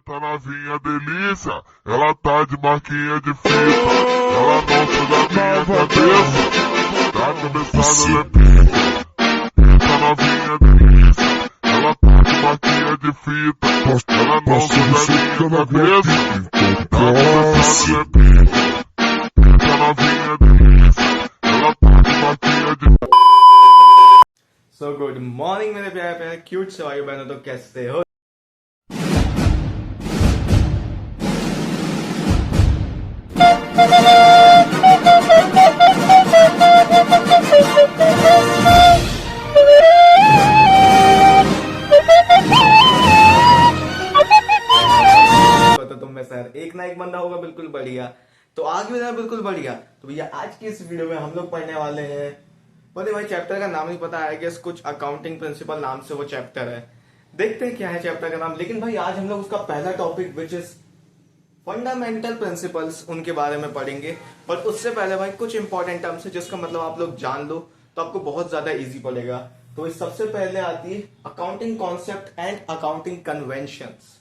Tá novinha delícia, ela tá de marquinha de fita, ela não suga minha cabeça, da cabeçada ela é pica. Tá novinha delícia, ela tá de marquinha de fita, ela não suga minha cabeça, da cabeçada ela é pica. Tá novinha delícia, ela tá de marquinha de fita. So good morning मेरे प्यारे प्यारे cute से भाई बहनों, तो कैसे हो? तो तुम में सर एक ना एक बंदा होगा बिल्कुल बढ़िया, तो आज भी बिल्कुल बढ़िया। तो भैया आज की इस वीडियो में हम लोग पढ़ने वाले हैं, बोले भाई चैप्टर का नाम नहीं पता है, गेस कुछ अकाउंटिंग प्रिंसिपल नाम से वो चैप्टर है। देखते हैं क्या है चैप्टर का नाम। लेकिन भाई आज हम लोग उसका पहला topic which is fundamental principles उनके बारे में पढ़ेंगे। पर उससे पहले भाई कुछ इंपॉर्टेंट टर्म्स है जिसका मतलब आप लोग जान लो तो आपको बहुत ज्यादा इजी पड़ेगा। तो इस सबसे पहले आती है accounting concept and accounting conventions.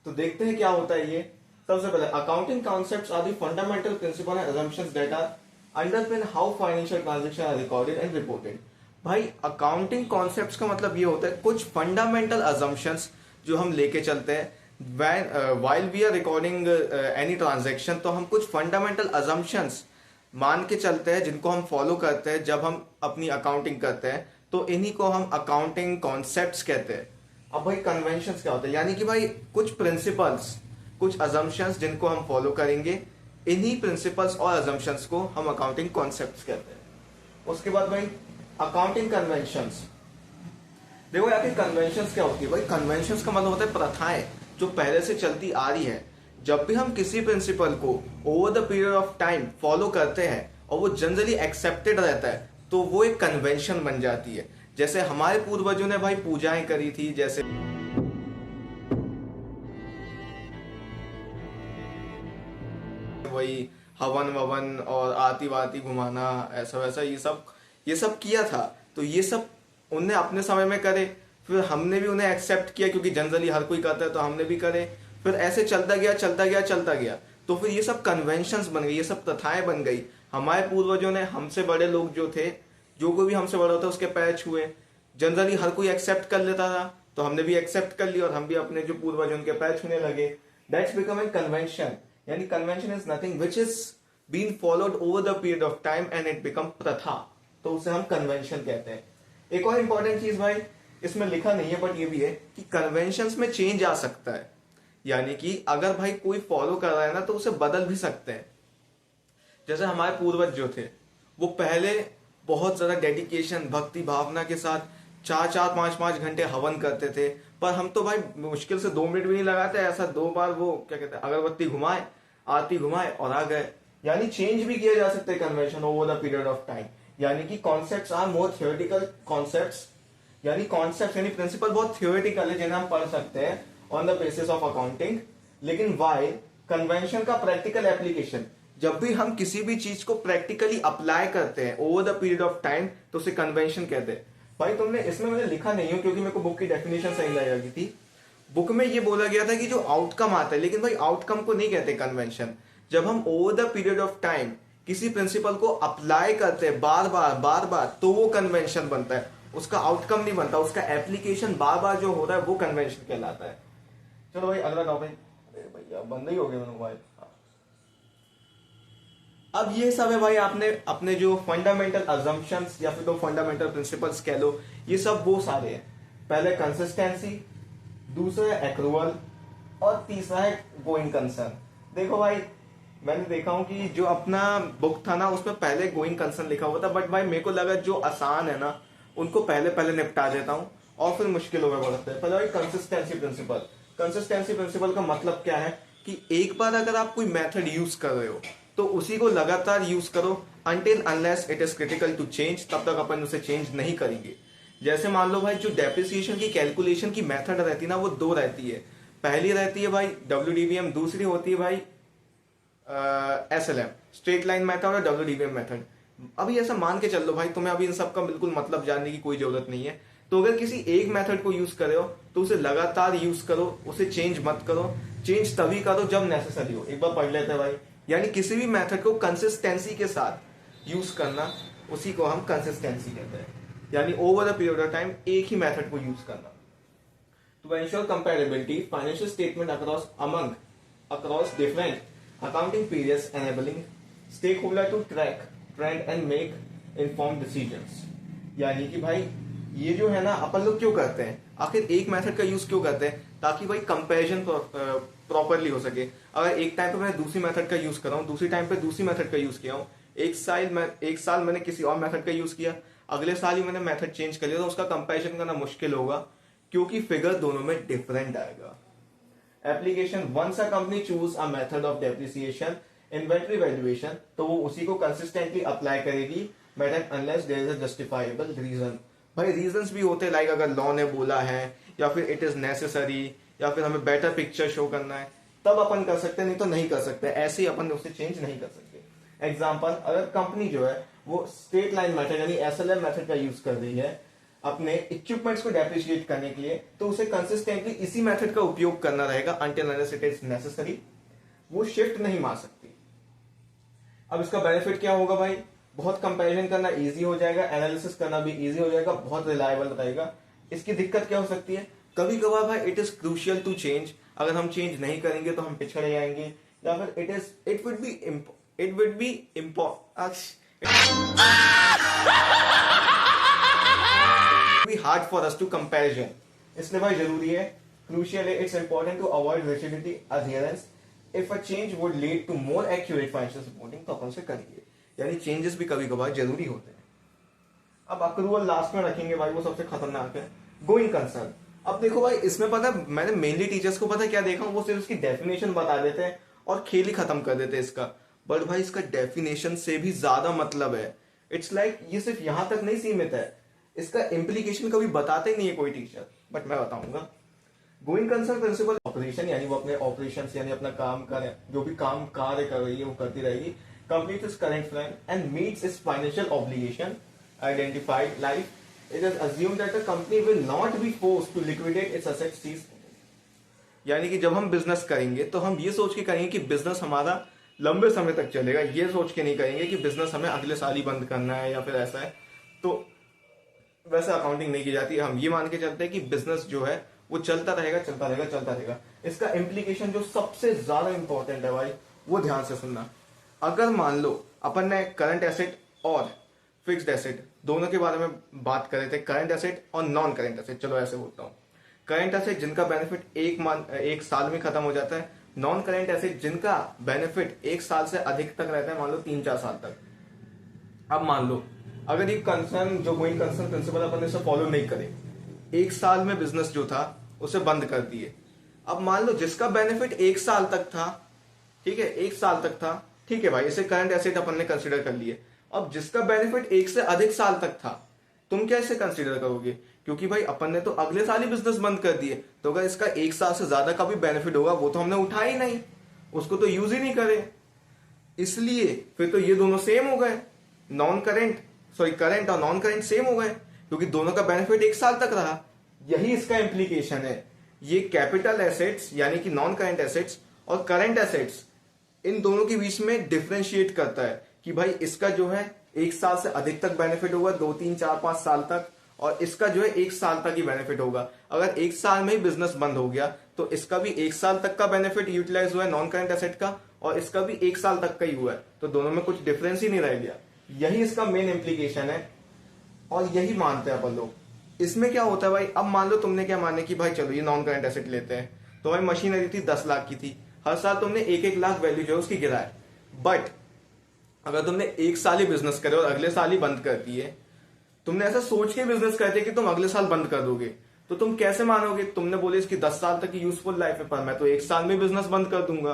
तो देखते हैं क्या होता है ये। सबसे पहले accounting concepts are the fundamental principle and assumptions that are underpin how financial transaction are recorded and reported. भाई अकाउंटिंग कॉन्सेप्ट्स का मतलब ये होता है कुछ फंडामेंटल असम्पशंस जो हम लेके चलते हैं while we are recording any transaction. तो हम कुछ फंडामेंटल असम्पशंस मान के चलते हैं जिनको हम फॉलो करते हैं जब हम अपनी अकाउंटिंग करते हैं, तो इन्हीं को हम अकाउंटिंग कॉन्सेप्ट्स कहते हैं। अब भाई कन्वेंशंस क्या होता है, यानी कि भाई कुछ प्रिंसिपल्स कुछ असम्पशंस जिनको हम फॉलो करेंगे, इन्हीं प्रिंसिपल्स और असम्पशंस को हम अकाउंटिंग कॉन्सेप्ट्स कहते हैं। उसके बाद भाई अकाउंटिंग कन्वेंशंस। देखो यार कन्वेंशंस क्या होती है भाई, कन्वेंशंस का मतलब होता है प्रथाएं जो पहले से चलती आ रही है। जब भी हम किसी प्रिंसिपल को over the period of time follow करते हैं और वो जनरली एक्सेप्टेड रहता है तो वो एक कन्वेंशन बन जाती है। जैसे हमारे पूर्वजों ने भाई पूजाएं करी थी, जैसे वही हवन ववन और आरती वारती घुमाना, ऐसा वैसा ये सब किया था। तो ये सब उनने अपने समय में करे, फिर हमने भी उन्हें एक्सेप्ट किया क्योंकि जनरली हर कोई करता है तो हमने भी करे। फिर ऐसे चलता गया तो फिर ये सब कन्वेंशंस बन गई, ये सब प्रथाएं बन गई। हमारे पूर्वजों ने, हमसे बड़े लोग जो थे, जो कोई भी हमसे बड़ा होता है उसके पैर छुए, जनरली हर कोई एक्सेप्ट कर लेता था तो हमने भी एक्सेप्ट कर लिया और हम भी अपने जो पूर्वज उनके पैर छूने लगे। That's becoming convention. यानी convention is nothing which is been followed over the period of time and it become प्रथा, तो उसे हम कन्वेंशन कहते हैं। एक और इंपॉर्टेंट चीज भाई इसमें लिखा नहीं है बट ये भी है कि कन्वेंशंस में चेंज आ सकता है, यानी कि अगर भाई कोई फॉलो कर रहा है ना तो उसे बदल भी सकते हैं। जैसे हमारे पूर्वज जो थे वो पहले बहुत ज्यादा डेडिकेशन भक्ति भावना के साथ 4-5 घंटे हवन करते थे, पर हम तो भाई मुश्किल से 2 मिनट भी नहीं लगाते, ऐसा 2 बार वो क्या कहते हैं अगरबत्ती घुमाए, आरती घुमाए और आ गए। यानी चेंज भी किया जा सकता है convention over the period of time. यानी कि concepts are more theoretical concepts, यानी कॉन्सेप्ट यानी प्रिंसिपल बहुत थियोरेटिकल है जिन्हें हम पढ़ सकते हैं on the basis of accounting. लेकिन वाई कन्वेंशन का प्रैक्टिकल एप्लीकेशन, जब भी हम किसी भी चीज को प्रैक्टिकली अप्लाई करते हैं over the period of time तो उसे कन्वेंशन कहते हैं। भाई तुमने इसमें मुझे लिखा नहीं हो क्योंकि मेरे को बुक की डेफिनेशन सही लगी थी। बुक में ये बोला गया था कि जो आउटकम आता है, लेकिन भाई आउटकम को नहीं कहते कन्वेंशन। जब हम over the period of time किसी प्रिंसिपल को अप्लाई करते हैं बार बार तो वो कन्वेंशन बनता है, उसका आउटकम नहीं बनता, उसका एप्लीकेशन बार बार जो हो रहा है वो कन्वेंशन कहलाता है। चलो भाई अगला टॉपिक। भैया बंद ही हो गया मोबाइल। अब ये सब है भाई आपने अपने जो फंडामेंटल अजम्पशंस या फिर तो फंडामेंटल प्रिंसिपल्स कह लो, ये सब वो सारे हैं। पहले कंसिस्टेंसी, दूसरा है एक्रूअल और तीसरा है गोइंग कंसर्न। देखो भाई मैंने देखा हूं कि जो अपना बुक था ना उसमें पहले गोइंग कंसर्न लिखा हुआ था, बट भाई मेरे को लगा जो आसान है ना उनको पहले निपटा देता हूं और फिर मुश्किलों में बढ़ते हैं। पहले भाई कंसिस्टेंसी प्रिंसिपल। कंसिस्टेंसी प्रिंसिपल का मतलब क्या है कि एक बार अगर आप कोई मेथड यूज कर रहे हो तो उसी को लगातार यूज करो until unless it is critical to change, तब तक अपन उसे चेंज नहीं करेंगे। जैसे मान लो भाई जो डेप्रिसिएशन की कैलकुलेशन की मेथड रहती है ना वो 2 रहती है। पहली रहती है भाई WDVM, दूसरी होती है भाई SLM स्ट्रेट लाइन मेथड और WDVM मेथड। अभी ऐसा मान के चल लो भाई तुम्हें अभी इन सब का बिल्कुल मतलब जानने की कोई जरूरत नहीं है। तो अगर किसी एक मेथड को यूज कर रहे हो तो उसे लगातार यूज करो, उसे चेंज मत करो। चेंज तभी करो जब नेसेसरी हो। एक बार पढ़ लेते हैं भाई, यानी किसी भी मेथड को कंसिस्टेंसी के साथ यूज करना, उसी को हम कंसिस्टेंसी कहते हैं। यानी over a period of time एक ही मेथड को यूज करना। To ensure comparability, financial statement across different accounting periods, enabling stakeholder to track trend and make informed decisions। यानी कि भाई ये जो है ना, अपन लोग क्यों करते हैं, आखिर एक मेथड का यूज क्यों करते हैं, ताकि भाई कंपैरिजन प्रॉपरली हो सके। अगर एक टाइम पे मैं दूसरी मेथड का यूज कर रहा हूँ, दूसरी टाइम पे दूसरी मेथड का यूज किया हूँ, एक साल मैंने किसी और मेथड का यूज किया, अगले साल ही मैंने मेथड चेंज कर लिया, तो उसका कंपैरिजन करना मुश्किल होगा, क्योंकि फिगर दोनों में डिफरेंट आएगा। Application, once a company choose a method of depreciation inventory valuation, तो वो उसी को कंसिस्टेंटली अप्लाई करेगी, but unless there is a justifiable reason. भाई रीजंस भी होते हैं, लाइक अगर लॉ ने बोला है, या फिर इट इज नेसेसरी, या फिर हमें बेटर पिक्चर शो करना है, तब अपन कर सकते हैं, नहीं तो नहीं कर सकते। ऐसे ही अपन उसे चेंज नहीं कर सकते। एग्जाम्पल, अगर कंपनी जो है वो स्ट्रेट लाइन मेथड यानी SLM मेथड का यूज कर रही है अपने इक्विपमेंट्स को डेप्रिशिएट करने के लिए, तो उसे कंसिस्टेंटली इसी मेथड का उपयोग करना रहेगा until unless it is necessary। वो शिफ्ट नहीं मार सकती। अब इसका बेनिफिट क्या होगा भाई, बहुत कंपैरिजन करना इजी हो जाएगा, एनालिसिस करना भी इजी हो जाएगा, बहुत रिलायबल रहेगा। इसकी दिक्कत क्या हो सकती है, कभी कभार भाई it is crucial to change, अगर हम चेंज नहीं करेंगे तो हम पिछड़ जाएंगे, या फिर it would be hard for us to comparison. इसलिए भाई जरूरी है, क्रूशियल है, it's important to avoid rigidity adherence if a change would lead to more accurate financial reporting, तो अपन से करेंगे। यानी चेंजेस भी कभी कभार जरूरी होते हैं। अब अक्रूवल लास्ट में रखेंगे भाई, वो सबसे खतरनाक है। गोइंग कंसर्न, अब देखो भाई इसमें पता है, मैंने मेनली टीचर्स को पता क्या देखा हूं, वो सिर्फ इसकी डेफिनेशन बता देते हैं और खेल ही खत्म कर देते हैं इसका। बट भाई इसका डेफिनेशन से भी ज्यादा मतलब है। इट्स लाइक ये सिर्फ यहां तक नहीं सीमित है, इसका इम्प्लीकेशन कभी बताते ही नहीं है कोई टीचर, बट मैं बताऊंगा। गोइंग कंसर्न प्रिंसिपल ऑपरेशन, यानी वो अपने ऑपरेशन यानी अपना काम कर, जो भी काम कार्य कर रही है वो करती रहेगी, complete its current plan and meets its financial obligation identified, like it is assumed that the company will not be forced to liquidate its assets seized। यानी कि जब हम बिजनेस करेंगे तो हम ये सोच के करेंगे कि बिजनेस हमारा लंबे समय तक चलेगा, ये सोच के नहीं करेंगे कि बिजनेस हमें अगले साल ही बंद करना है या फिर ऐसा है। तो वैसे अकाउंटिंग नहीं की जाती है, हम ये मान के चलते हैं कि बिजनेस जो है वो चलता रहेगा चलता रहेगा चलता रहेगा। इसका इम्प्लीकेशन जो सबसे ज्यादा इंपॉर्टेंट है भाई, वो ध्यान से सुनना। अगर मान लो अपन ने करंट एसेट और फिक्स्ड एसेट दोनों के बारे में बात कर रहे थे, करंट एसेट और नॉन करंट एसेट, चलो ऐसे बोलता हूँ। करंट एसेट जिनका बेनिफिट एक साल में खत्म हो जाता है, नॉन करंट एसेट जिनका बेनिफिट एक साल से अधिक तक रहता है, मान लो 3-4 साल तक। अब मान लो अगर ये कंसर्न जो गोइंग कंसर्न प्रिंसिपल अपन इसे फॉलो नहीं करे, एक साल में बिजनेस जो था उसे बंद कर दिए। अब मान लो जिसका बेनिफिट एक साल तक था, ठीक है, एक साल तक था, ठीक है भाई, इसे करंट एसेट अपन ने कंसीडर कर लिए। अब जिसका बेनिफिट एक से अधिक साल तक था, तुम क्या इसे कंसीडर करोगे, क्योंकि भाई अपन ने तो अगले साल ही बिजनेस बंद कर दिए, तो अगर इसका एक साल से ज्यादा का भी बेनिफिट होगा वो तो हमने उठा ही नहीं, उसको तो यूज ही नहीं करे, इसलिए फिर तो ये दोनों सेम हो गए, करंट और नॉन करंट सेम हो गए, क्योंकि दोनों का बेनिफिट एक साल तक रहा। यही इसका इंप्लीकेशन है। ये कैपिटल एसेट्स यानी कि नॉन करंट एसेट्स और करंट एसेट्स, इन दोनों के बीच में डिफरेंशिएट करता है कि भाई इसका जो है एक साल से अधिक तक बेनिफिट होगा, 2, 3, 4, 5 साल तक, और इसका जो है एक साल तक ही बेनिफिट होगा। अगर एक साल में ही बिजनेस बंद हो गया तो इसका भी एक साल तक का बेनिफिट यूटिलाइज हुआ है नॉन करंट एसेट का, और इसका भी एक साल तक का ही हुआ है, तो दोनों में कुछ डिफरेंस ही नहीं रह गया। यही इसका मेन इंप्लीकेशन है और यही मानते हैं अपन लोग। इसमें क्या होता है भाई, अब मान लो तुमने क्या माने कि भाई चलो ये नॉन करंट एसेट लेते हैं, तो भाई मशीनरी थी 10 लाख की थी, हर साल तुमने 1-1 लाख वैल्यू जो है उसकी गिराए, बट अगर तुमने एक साल ही बिजनेस करे और अगले साल ही बंद कर दिए, तुमने ऐसा सोच के बिजनेस करते कि तुम अगले साल बंद कर दोगे, तो तुम कैसे मानोगे। तुमने बोले इसकी 10 साल तक की यूजफुल लाइफ है, पर मैं तो एक साल में बिजनेस बंद कर दूंगा,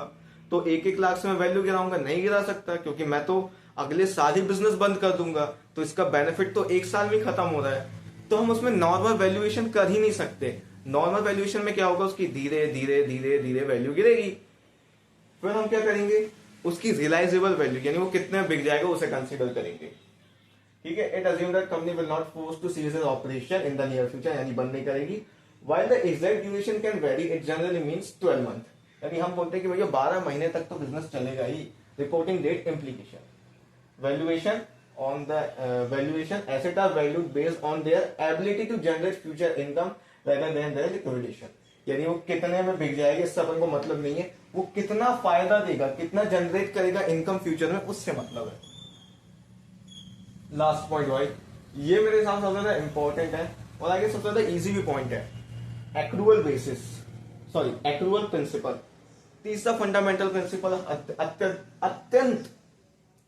तो 1-1 लाख से मैं वैल्यू गिराऊंगा, नहीं गिरा सकता, क्योंकि मैं तो अगले साल ही बिजनेस बंद कर दूंगा, तो इसका बेनिफिट तो एक साल में खत्म हो रहा है, तो हम उसमें नॉर्मल वैल्यूएशन कर ही नहीं सकते। नॉर्मल वैल्यूएशन में क्या होगा, उसकी धीरे धीरे धीरे धीरे वैल्यू गिरेगी, फिर हम क्या करेंगे, उसकी रियलाइजेबल वैल्यू यानी वो कितने बिक जाएगा उसे कंसीडर करेंगे। ठीक है, it assume that company will not force to cease operation in the near future, यानी बंद नहीं करेगी। While the exact duration can vary, it generally means 12 month, यानी हम बोलते हैं कि भैया 12 महीने तक तो बिजनेस चलेगा ही। Reporting date implication, valuation on the valuation, asset are valued based on their ability to generate future income rather than their liquidation, यानी वो कितने में बिक जाएगा इससे अपन को मतलब नहीं है, वो कितना फायदा देगा, कितना जनरेट करेगा इनकम फ्यूचर में, उससे मतलब है। लास्ट पॉइंट भाई, ये मेरे हिसाब से सबसे ज्यादा इंपॉर्टेंट है और आगे सबसे ज्यादा इजी भी पॉइंट है, accrual basis, sorry accrual principle. तीसरा फंडामेंटल प्रिंसिपल अत्यंत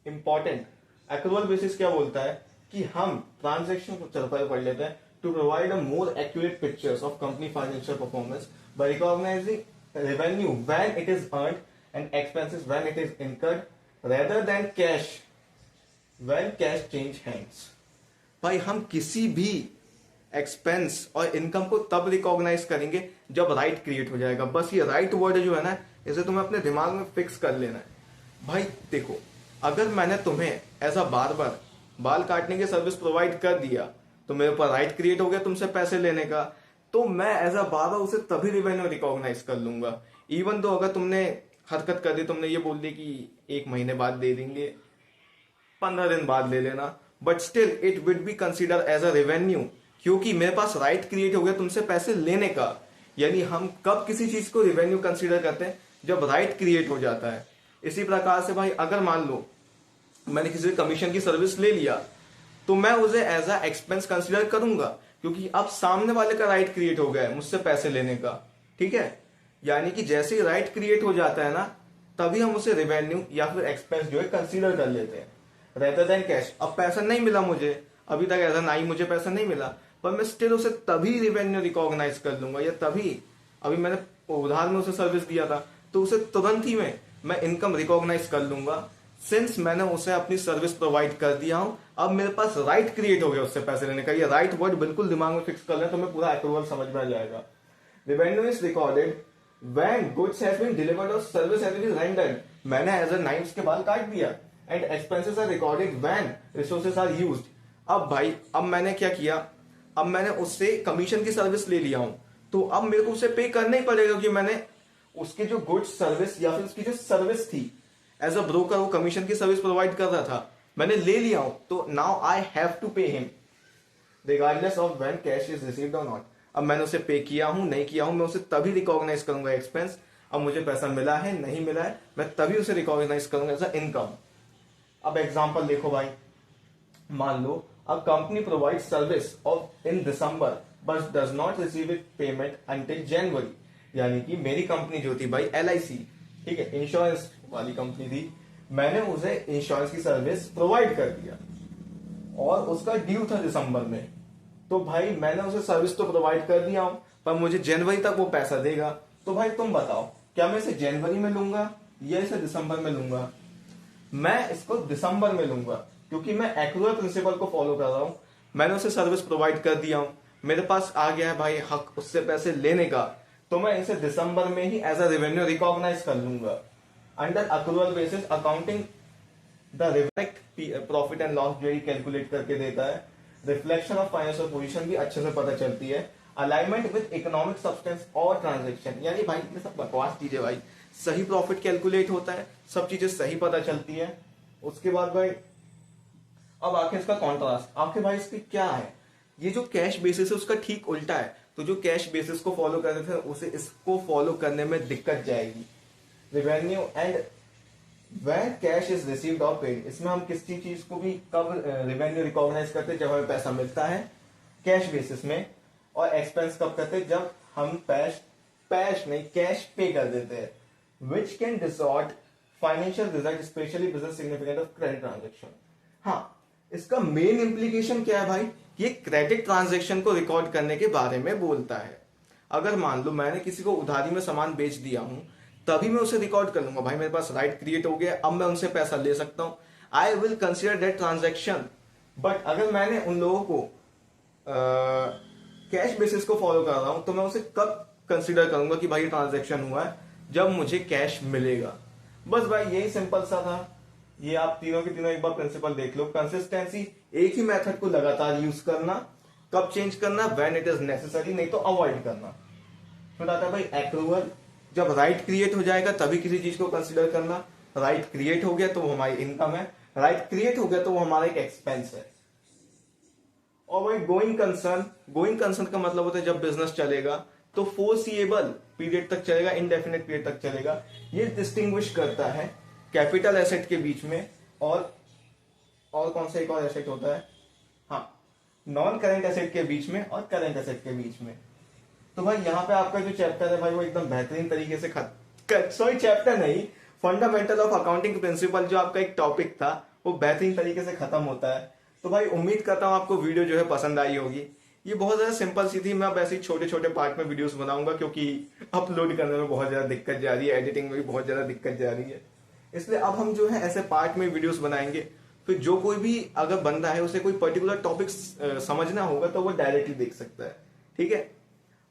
इंपॉर्टेंट। एक्रूअल बेसिस क्या बोलता है कि हम ट्रांजैक्शन को चल पढ़ लेते हैं, to provide a more accurate pictures of company financial performance by recognizing revenue when it is earned and expenses when it is incurred rather than cash when cash change hands. भाई हम किसी भी expense और income को तब recognise करेंगे जब right create हो जाएगा। बस ये राइट वर्ड जो है ना, इसे तुम्हें अपने दिमाग में फिक्स कर लेना है। भाई देखो, अगर मैंने तुम्हें ऐसा बार बाल काटने की सर्विस प्रोवाइड कर दिया तो मेरे ऊपर राइट क्रिएट हो गया तुमसे पैसे लेने का, तो मैं ऐसा बार उसे तभी रेवेन्यू रिकॉग्नाइज कर लूंगा। इवन तो अगर तुमने हरकत कर दी, तुमने ये बोल दी कि 1 महीने बाद दे देंगे, 15 दिन बाद ले लेना, but still it would be consider as a revenue, क्योंकि मेरे पास राइट क्रिएट हो गया तुमसे पैसे लेने का। यानी हम कब किसी चीज को रेवेन्यू कंसिडर करते हैं, जब राइट क्रिएट हो जाता है। इसी प्रकार से भाई अगर मान लो मैंने किसी कमीशन की सर्विस ले लिया तो मैं उसे एज अ एक्सपेंस कंसिडर करूंगा, क्योंकि अब सामने वाले का राइट क्रिएट हो गया है मुझसे पैसे लेने का। ठीक है, यानी कि जैसे ही राइट क्रिएट हो जाता है ना, तभी हम उसे रेवेन्यू या फिर एक्सपेंस जो है कंसिडर कर लेते हैं रेदर देन कैश। अब पैसा नहीं मिला मुझे, अभी तक ऐसा नहीं मुझे पैसा नहीं मिला, पर मैं स्टिल उसे तभी रेवेन्यू रिकॉग्नाइज कर लूंगा, या तभी अभी मैंने उधार में उसे सर्विस दिया था तो उसे तुरंत ही मैं इनकम रिकॉग्नाइज कर लूंगा, सिंस मैंने उसे अपनी सर्विस प्रोवाइड कर दिया हूं। अब मेरे पास राइट क्रिएट हो गया उससे पैसे लेने का। ये राइट वर्ड बिल्कुल दिमाग में फिक्स कर लें तो मैं पूरा एक्रूअल समझ में आ जाएगा। Revenue is recorded when goods has been delivered और सर्विस हैज बीन रेंडर्ड, मैंने एज अ नाइफ्स के बाल काट दिया। And expenses are recorded when resources are used. अब भाई अब मैंने क्या किया, अब मैंने उससे कमीशन की सर्विस ले लिया हूं, तो अब मेरे को उसे पे करना ही पड़ेगा, क्योंकि मैंने उसके जो गुड्स सर्विस या फिर उसकी जो सर्विस थी एज अ ब्रोकर, वो कमीशन की सर्विस प्रोवाइड कर रहा था, मैंने ले लिया हूं, तो now I have to pay him regardless of when cash is received और नॉट। अब मैंने उसे पे किया हूं नहीं किया हूं, मैं उसे तभी रिकॉग्नाइज करूंगा एक्सपेंस। अब मुझे पैसा मिला है नहीं मिला है, मैं तभी उसे रिकॉग्नाइज करूंगा एज अ इनकम। अब एग्जांपल देखो भाई, मान लो a company provide service of in December but does not receive it payment until January, यानी कि मेरी कंपनी जो थी भाई LIC, ठीक है, इंश्योरेंस वाली कंपनी थी, मैंने उसे इंश्योरेंस की सर्विस प्रोवाइड कर दिया और उसका ड्यू था दिसंबर में, तो भाई मैंने उसे सर्विस तो प्रोवाइड कर दिया हूं, पर मुझे जनवरी तक वो पैसा देगा। तो भाई तुम बताओ, क्या मैं इसे जनवरी में लूंगा या इसे दिसंबर में लूंगा? मैं इसको दिसंबर में लूंगा, क्योंकि मैं एक्रूअल प्रिंसिपल को फॉलो कर रहा हूं। मैंने उसे सर्विस प्रोवाइड कर दिया हूं, मेरे पास आ गया है भाई हक उससे पैसे लेने का, तो मैं इसे दिसंबर में ही एज अ रेवेन्यू रिकॉग्नाइज कर लूंगा। Under accrual basis accounting the reflect profit and loss जो ही कैलकुलेट करके देता है, रिफ्लेक्शन ऑफ फाइनेंशियल पोजीशन भी अच्छे से पता चलती है, अलाइनमेंट विद इकोनॉमिक सब्सटेंस और ट्रांजैक्शन, यानी भाई ये सब बकवास चीजें भाई, सही प्रॉफिट कैलकुलेट होता है, सब चीजें सही पता चलती है। उसके बाद भाई अब आखिर इसका कॉन्ट्रास्ट, आखिर भाई इसकी क्या है, ये जो कैश बेसिस है उसका ठीक उल्टा है। तो जो कैश बेसिस को फॉलो करते थे उसे इसको फॉलो करने में दिक्कत जाएगी। Revenue and when cash is received और पेड, इसमें हम किसी चीज को भी कब रेवेन्यू रिकॉग्नाइज करते हैं, जब हमें पैसा मिलता है कैश बेसिस में, और एक्सपेंस कब करते हैं, जब हम पैश नहीं कैश पे कर देते हैं, which can distort financial result especially business significant of credit transaction. हाँ, इसका मेन इंप्लीकेशन क्या है भाई, ये क्रेडिट ट्रांजैक्शन को रिकॉर्ड करने के बारे में बोलता है। अगर मान लो मैंने किसी को उधारी में सामान बेच दिया हूं, तभी मैं उसे रिकॉर्ड कर लूंगा, भाई मेरे पास राइट क्रिएट हो गया, अब मैं उनसे पैसा ले सकता हूं, I will consider that transaction. But अगर मैंने उन लोगों को कैश बेसिस को फॉलो कर रहा हूं, तो मैं उसे कब कंसिडर करूंगा कि भाई ट्रांजैक्शन हुआ है, जब मुझे कैश मिलेगा। बस भाई यही सिंपल सा था। ये आप तीनों के तीनों एक बार प्रिंसिपल देख लो। कंसिस्टेंसी, एक ही मेथड को लगातार यूज करना, कब चेंज करना, व्हेन इट इज नेसेसरी, नहीं तो अवॉइड करना। फिर आता है भाई एक्रूवल, जब राइट क्रिएट हो जाएगा तभी किसी चीज को कंसिडर करना। राइट क्रिएट हो गया तो वो हमारी इनकम है, राइट क्रिएट हो गया तो वो हमारा एक एक्सपेंस है। और भाई गोइंग कंसर्न, गोइंग कंसर्न का मतलब होता है जब बिजनेस चलेगा तो फोर्सिएबल पीरियड तक चलेगा, इनडेफिनेट पीरियड तक चलेगा। ये डिस्टिंग्विश करता है कैपिटल एसेट के बीच में और कौन सा एक और एसेट होता है, हाँ, नॉन करेंट एसेट के बीच में और करेंट एसेट के बीच में। तो भाई यहाँ पे आपका जो चैप्टर है भाई वो एकदम बेहतरीन तरीके से सॉरी चैप्टर नहीं, फंडामेंटल ऑफ अकाउंटिंग प्रिंसिपल जो आपका एक टॉपिक था वो बेहतरीन तरीके से खत्म होता है। तो भाई उम्मीद करता हूँ आपको वीडियो जो है पसंद आई होगी। ये बहुत ज्यादा सिंपल सी थी, मैं अब ऐसे ही छोटे छोटे पार्ट में वीडियोस बनाऊंगा क्योंकि अपलोड करने में बहुत ज्यादा दिक्कत जा रही है, एडिटिंग में भी बहुत ज्यादा दिक्कत जा रही है, इसलिए अब हम जो है ऐसे पार्ट में वीडियोस बनाएंगे। फिर जो कोई भी अगर बंदा है उसे कोई पर्टिकुलर टॉपिक समझना होगा तो वो डायरेक्टली देख सकता है, ठीक है।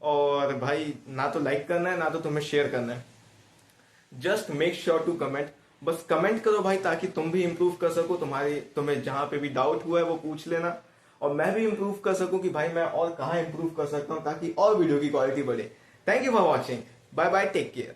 और भाई ना तो लाइक करना है ना तो तुम्हें शेयर करना है, just make sure to comment, बस कमेंट करो भाई ताकि तुम भी इंप्रूव कर सको। तुम्हें जहां पे भी डाउट हुआ है वो पूछ लेना और मैं भी इंप्रूव कर सकूं कि भाई मैं और कहां इंप्रूव कर सकता हूं ताकि और वीडियो की क्वालिटी बढ़े। Thank you for watching, bye bye, take care.